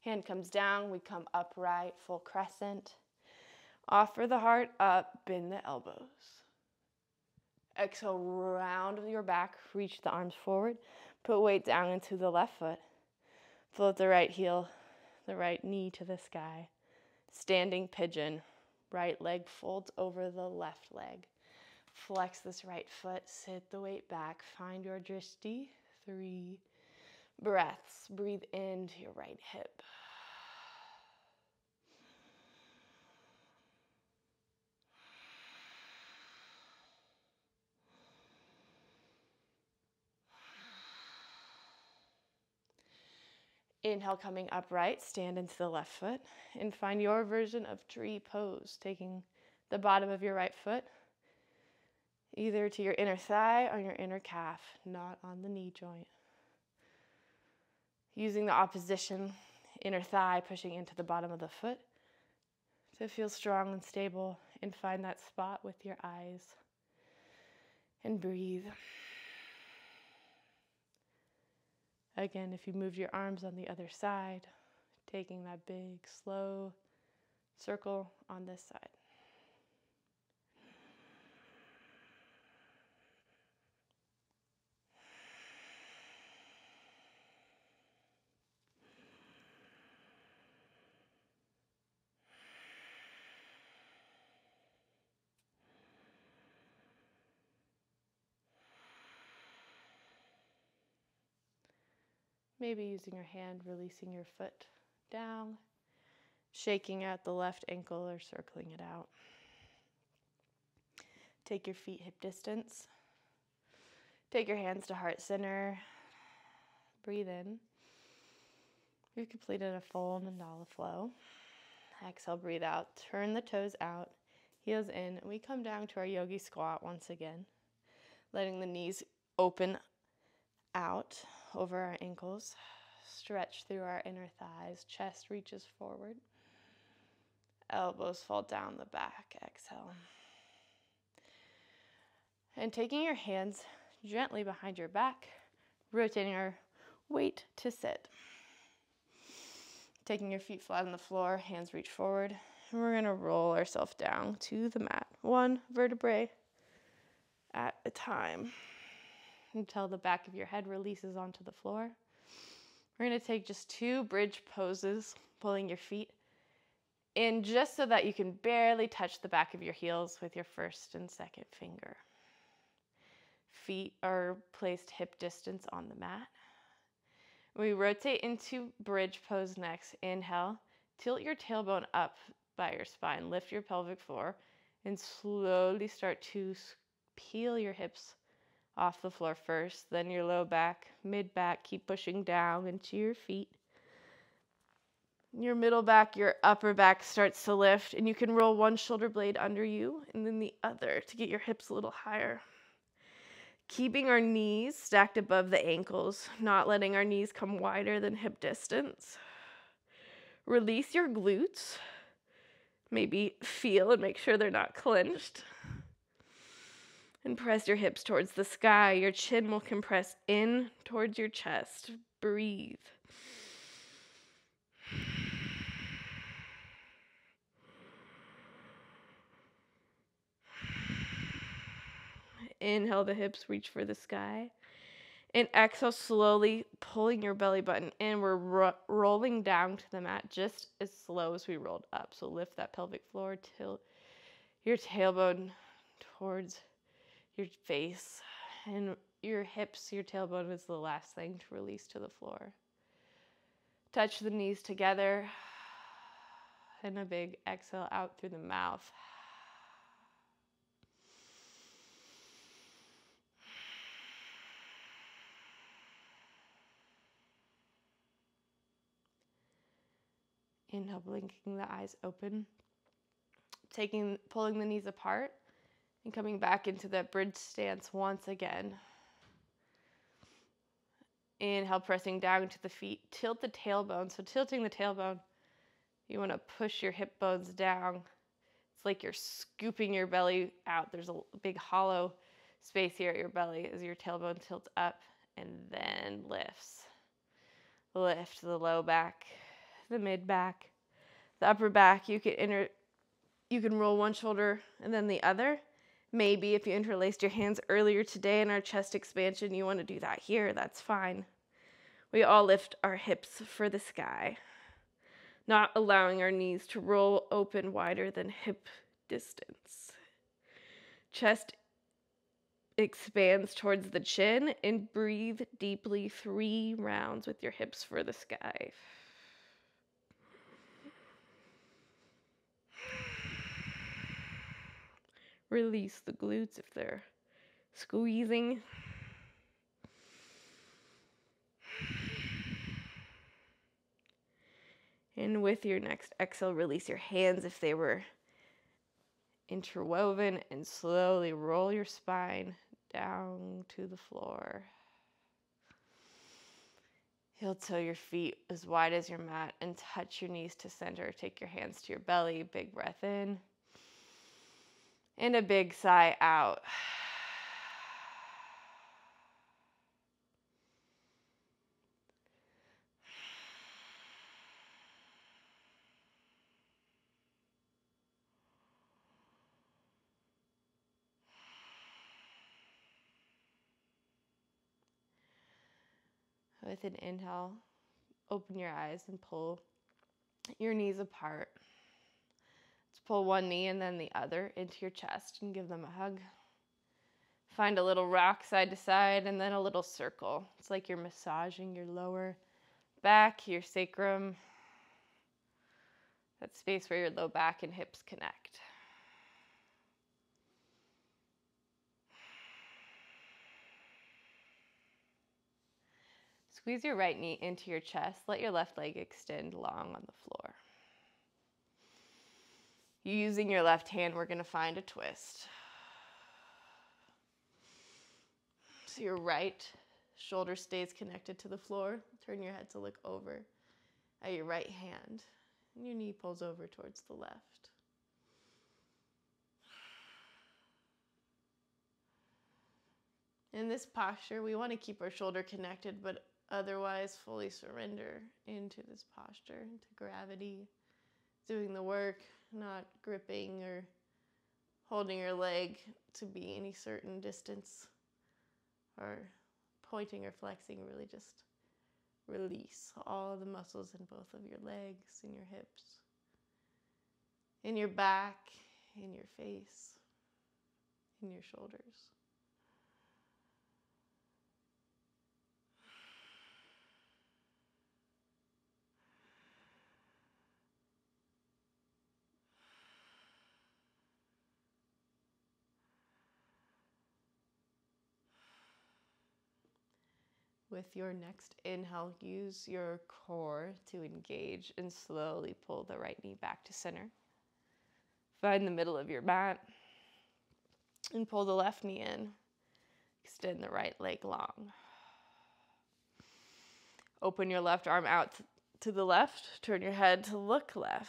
Hand comes down. We come upright, full crescent. Offer the heart up. Bend the elbows. Exhale, round your back. Reach the arms forward. Put weight down into the left foot. Float the right heel, the right knee to the sky. Standing pigeon. Right leg folds over the left leg. Flex this right foot. Sit the weight back. Find your drishti. 3 breaths. Breathe into your right hip. Inhale, coming upright, stand into the left foot and find your version of tree pose, taking the bottom of your right foot either to your inner thigh or your inner calf, not on the knee joint. Using the opposition, inner thigh pushing into the bottom of the foot to feel strong and stable and find that spot with your eyes and breathe. Again, if you moved your arms on the other side, taking that big, slow circle on this side. Maybe using your hand, releasing your foot down, shaking out the left ankle or circling it out. Take your feet hip distance. Take your hands to heart center. Breathe in. You've completed a full Mandala Flow. Exhale, breathe out. Turn the toes out, heels in. We come down to our Yogi Squat once again, letting the knees open out over our ankles. Stretch through our inner thighs. Chest reaches forward. Elbows fall down the back. Exhale. And taking your hands gently behind your back, rotating our weight to sit. Taking your feet flat on the floor, hands reach forward, and we're going to roll ourselves down to the mat, 1 vertebrae at a time, until the back of your head releases onto the floor. We're going to take just 2 bridge poses, pulling your feet in just so that you can barely touch the back of your heels with your first and second finger. Feet are placed hip distance on the mat. We rotate into bridge pose next. Inhale, tilt your tailbone up by your spine, lift your pelvic floor, and slowly start to peel your hips off the floor first, then your low back, mid back, keep pushing down into your feet. Your middle back, your upper back starts to lift, and you can roll one shoulder blade under you and then the other to get your hips a little higher. Keeping our knees stacked above the ankles, not letting our knees come wider than hip distance. Release your glutes. Maybe feel and make sure they're not clenched. And press your hips towards the sky. Your chin will compress in towards your chest. Breathe. Inhale, the hips reach for the sky. And exhale, slowly pulling your belly button in. We're rolling down to the mat just as slow as we rolled up. So lift that pelvic floor, tilt your tailbone towards your face. And your hips, your tailbone is the last thing to release to the floor. Touch the knees together. And a big exhale out through the mouth. Inhale, blinking the eyes open.
pulling the knees apart and coming back into that bridge stance once again. Inhale, pressing down to the feet. Tilt the tailbone. So tilting the tailbone, you want to push your hip bones down. It's like you're scooping your belly out. There's a big hollow space here at your belly as your tailbone tilts up and then lifts. Lift the low back, the mid back, the upper back. You can roll one shoulder and then the other. Maybe if you interlaced your hands earlier today in our chest expansion, you want to do that here. That's fine. We all lift our hips for the sky, not allowing our knees to roll open wider than hip distance. Chest expands towards the chin, and breathe deeply 3 rounds with your hips for the sky. Release the glutes if they're squeezing. And with your next exhale, release your hands if they were interwoven, and slowly roll your spine down to the floor. Heel toe your feet as wide as your mat and touch your knees to center. Take your hands to your belly. Big breath in. And a big sigh out. With an inhale, open your eyes and pull your knees apart. Let's pull one knee and then the other into your chest and give them a hug. Find a little rock side to side and then a little circle. It's like you're massaging your lower back, your sacrum, that space where your low back and hips connect. Squeeze your right knee into your chest. Let your left leg extend long on the floor. Using your left hand, we're going to find a twist. So your right shoulder stays connected to the floor. Turn your head to look over at your right hand. And your knee pulls over towards the left. In this posture, we want to keep our shoulder connected, but otherwise fully surrender into this posture, into gravity, doing the work, not gripping or holding your leg to be any certain distance or pointing or flexing. Really just release all the muscles in both of your legs, in your hips, in your back, in your face, in your shoulders. With your next inhale, use your core to engage and slowly pull the right knee back to center. Find the middle of your mat and pull the left knee in. Extend the right leg long. Open your left arm out to the left. Turn your head to look left.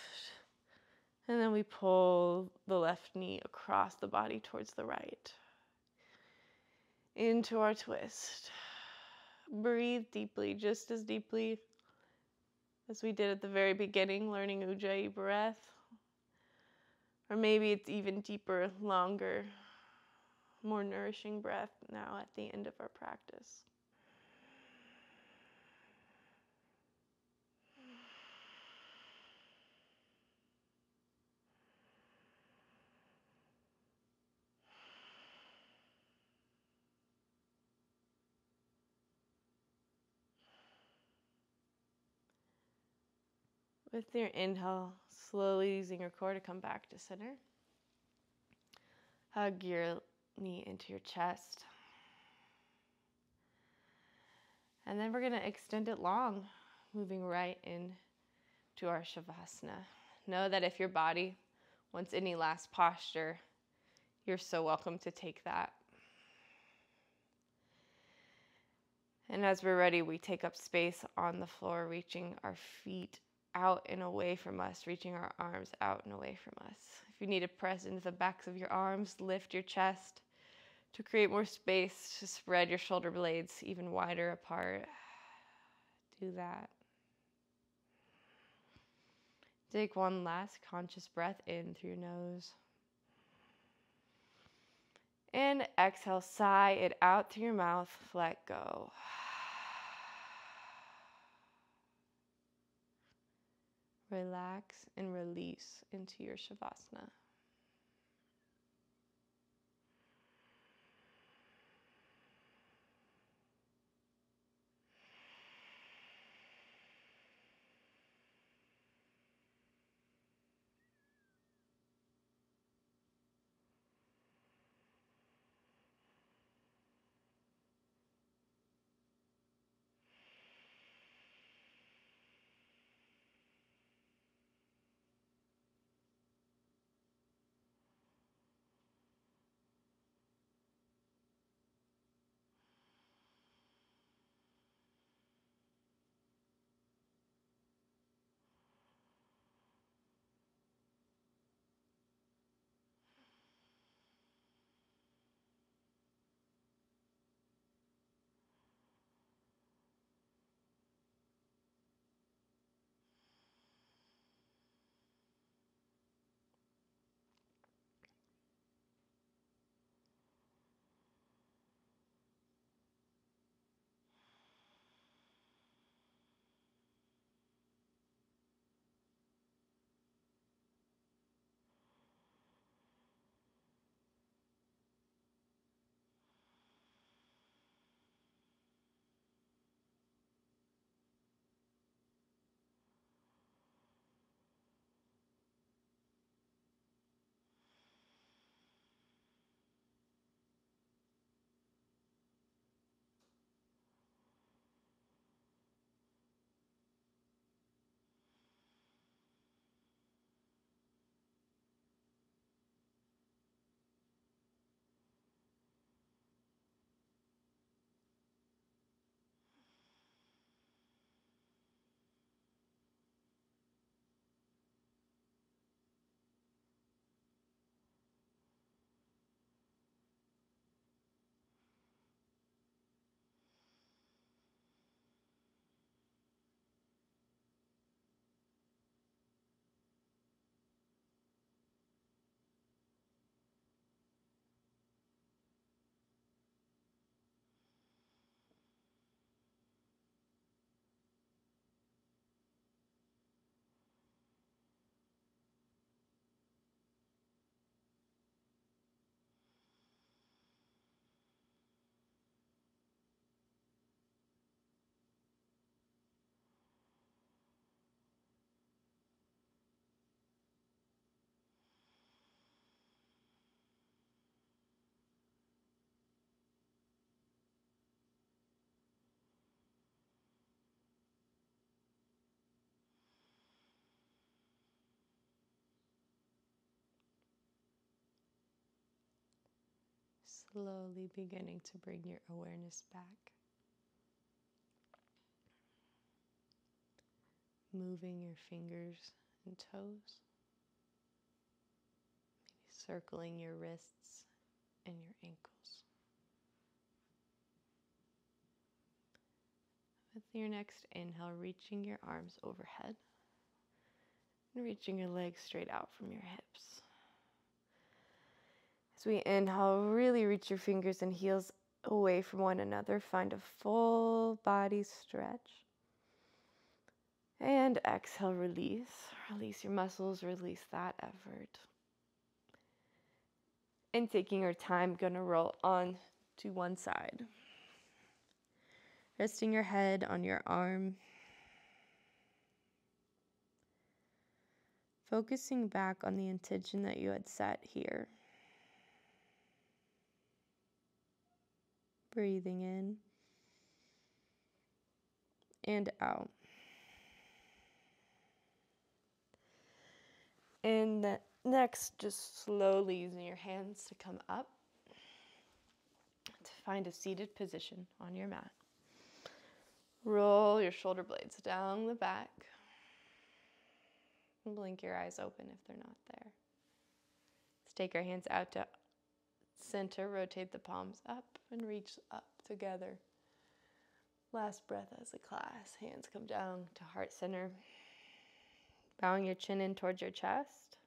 And then we pull the left knee across the body towards the right. Into our twist. Breathe deeply, just as deeply as we did at the very beginning, learning Ujjayi breath. Or maybe it's even deeper, longer, more nourishing breath now at the end of our practice. With your inhale, slowly using your core to come back to center. Hug your knee into your chest. And then we're going to extend it long, moving right into our Shavasana. Know that if your body Once any last posture, you're so welcome to take that. And as we're ready, we take up space on the floor, reaching our feet out and away from us, reaching our arms out and away from us. If you need to press into the backs of your arms, lift your chest to create more space, to spread your shoulder blades even wider apart. Do that. Take one last conscious breath in through your nose. And exhale, sigh it out through your mouth, let go. Relax and release into your Shavasana. Slowly beginning to bring your awareness back. Moving your fingers and toes. Maybe circling your wrists and your ankles. With your next inhale, reaching your arms overhead and reaching your legs straight out from your hips. As we inhale, really reach your fingers and heels away from one another. Find a full body stretch. And exhale, release. Release your muscles, release that effort. And taking our time, gonna roll on to one side. Resting your head on your arm. Focusing back on the intention that you had set here. Breathing in and out. And Next, just slowly using your hands to come up to find a seated position on your mat. Roll your shoulder blades down the back. And blink your eyes open if they're not there. Let's take our hands out to center, rotate the palms up and reach up together. Last breath as a class. Hands come down to heart center. Bowing your chin in towards your chest.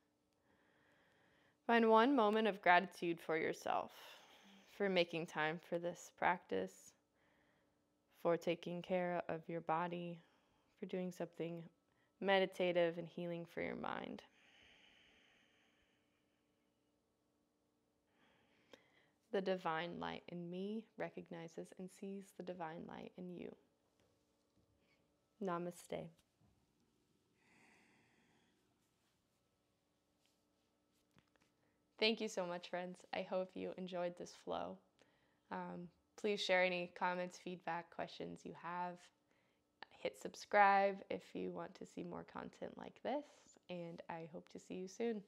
Find one moment of gratitude for yourself, for making time for this practice, for taking care of your body, for doing something meditative and healing for your mind. The divine light in me recognizes and sees the divine light in you. Namaste. Thank you so much, friends. I hope you enjoyed this flow. Please share any comments, feedback, questions you have. Hit subscribe if you want to see more content like this, and I hope to see you soon.